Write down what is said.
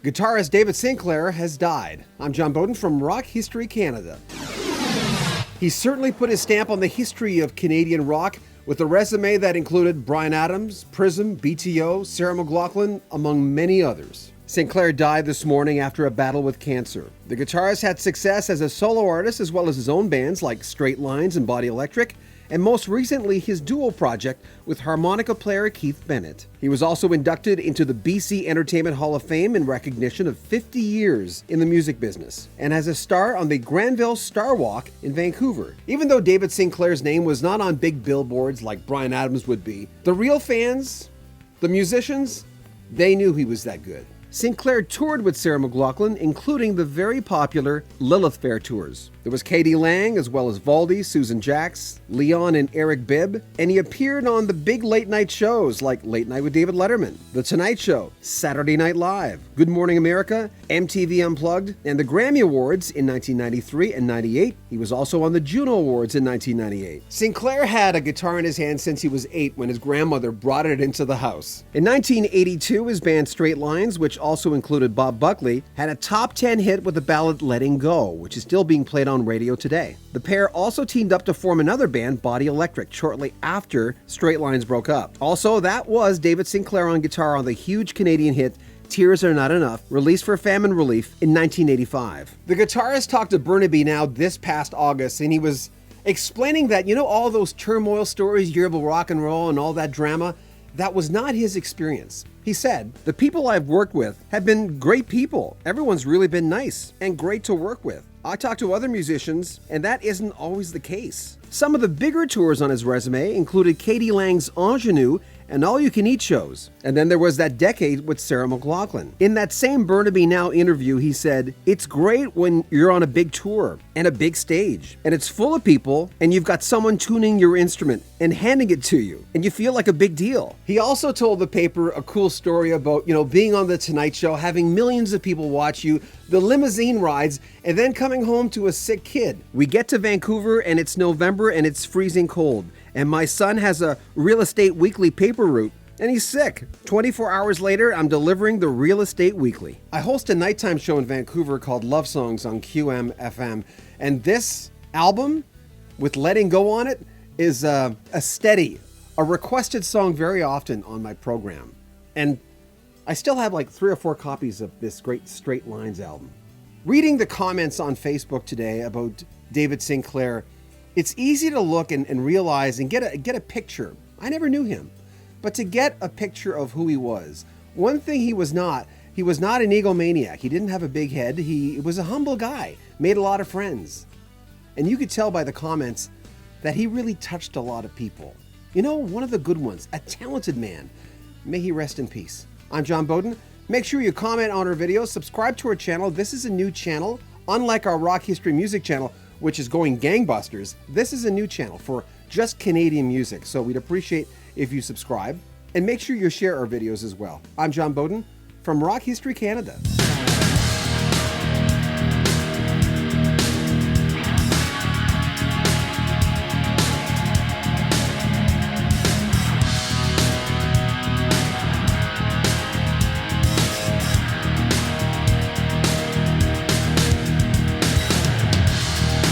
Guitarist David Sinclair has died. I'm John Bowden from Rock History Canada. He certainly put his stamp on the history of Canadian rock with a resume that included Bryan Adams, Prism, BTO, Sarah McLachlan, among many others. Sinclair died this morning after a battle with cancer. The guitarist had success as a solo artist as well as his own bands like Straight Lines and Body Electric, and most recently his duo project with harmonica player Keith Bennett. He was also inducted into the BC Entertainment Hall of Fame in recognition of 50 years in the music business, and has a star on the Granville Star Walk in Vancouver. Even though David Sinclair's name was not on big billboards like Bryan Adams would be, the real fans, the musicians, they knew he was that good. Sinclair toured with Sarah McLachlan, including the very popular Lilith Fair tours. There was K.D. Lang, as well as Valdy, Susan Jacks, Leon and Eric Bibb, and he appeared on the big late-night shows like Late Night with David Letterman, The Tonight Show, Saturday Night Live, Good Morning America, MTV Unplugged, and the Grammy Awards in 1993 and 98. He was also on the Juno Awards in 1998. Sinclair had a guitar in his hand since he was 8 when his grandmother brought it into the house. In 1982, his band Straight Lines, which also included Bob Buckley, had a top 10 hit with the ballad Letting Go, which is still being played on radio today. The pair also teamed up to form another band, Body Electric, shortly after Straight Lines broke up. Also, that was David Sinclair on guitar on the huge Canadian hit Tears Are Not Enough, released for famine relief in 1985. The guitarist talked to Burnaby Now this past August, and he was explaining that, all those turmoil stories, year of rock and roll and all that drama, that was not his experience. He said, "The people I've worked with have been great people. Everyone's really been nice and great to work with. I talk to other musicians, and that isn't always the case." Some of the bigger tours on his resume included K.D. Lang's Ingenue and All You Can Eat shows. And then there was that decade with Sarah McLachlan. In that same Burnaby Now interview, he said, "It's great when you're on a big tour and a big stage, and it's full of people, and you've got someone tuning your instrument and handing it to you, and you feel like a big deal." He also told the paper a cool story about, being on The Tonight Show, having millions of people watch you, the limousine rides, and then coming home to a sick kid. "We get to Vancouver, and it's November, and it's freezing cold. And my son has a Real Estate Weekly paper route, and he's sick. 24 hours later, I'm delivering the Real Estate Weekly. I host a nighttime show in Vancouver called Love Songs on QM-FM, and this album with Letting Go on it is a requested song very often on my program. And I still have like 3 or 4 copies of this great Straight Lines album." Reading the comments on Facebook today about David Sinclair, it's easy to look and realize and get a picture. I never knew him, but to get a picture of who he was. One thing he was not an egomaniac. He didn't have a big head. He was a humble guy, made a lot of friends. And you could tell by the comments that he really touched a lot of people. One of the good ones, a talented man. May he rest in peace. I'm John Bowden. Make sure you comment on our videos, subscribe to our channel. This is a new channel. Unlike our Rock History Music channel, which is going gangbusters, this is a new channel for just Canadian music. So we'd appreciate if you subscribe, and make sure you share our videos as well. I'm John Bowden from Rock History Canada.